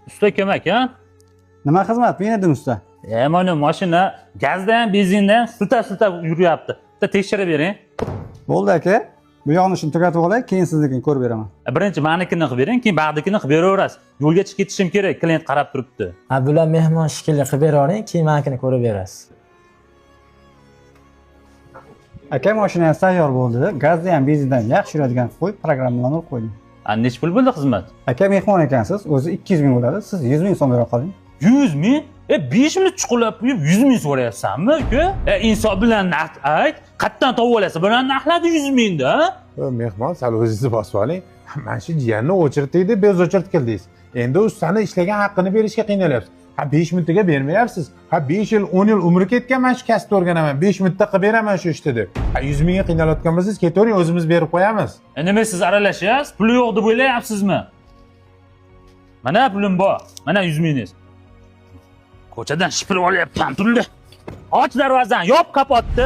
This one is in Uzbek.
Usta ko'mak, ha? Nima xizmat? Men edim usta. Mana mashina gazda ham, benzinda ham siltab yuryapti. Bitta tekshirib bering. Bo'ldi aka. Bu yoqni shuni tugatib olay, keyin siznikini ko'rib beraman. Birinchi menikini qilib bering, keyin bag'dikini qilib beraverasiz. Yo'lga chiqib ketishim kerak, klient qarab turibdi. Ha, bular mehmon shikilli qilib beravering, keyin menikini ko'rib berasiz. Aka mashinangiz tayyor bo'ldi. Gazda ham, benzinda ham yaxshi yuradigan qo'yib programmalarni urib qo'ydim. Necha pul bo'ldi xizmat? Aka mehmon ekansiz, o'zi 200 ming bo'ladi. Siz 100 ming so'm bera qoling. 100 ming? 5 minut chuqurlab qo'yib 100 ming so'rayapsanmi, uka? Insof bilan naqd ayt. Qayerdan topib olasiz? Bilan naqdladi 100 mingda, ha? Mehmon, sal o'zingizni bosib oling. Mana shu jiyanni o'chirtdik deb bez o'chirib keldingiz. Endi ustani ishlagan haqqini berishga qiynalyapsiz. 5 minutga bermayapsiz. 5 yil, 10 yil umri ketgan, men shu kasbni o'rganaman. 5 minutda qilib beraman shu ishni deb. 100 mingga qiynalayotgan bo'lsangiz, ketavering, o'zimiz berib qo'yamiz. Nima siz aralashyapsiz? Puli yo'q deb o'ylayapsizmi? Mana pulim bor. Mana 100 mingingiz. Ko'chadan shipirib olyapman pulni. Och darvozani, yop kapotni.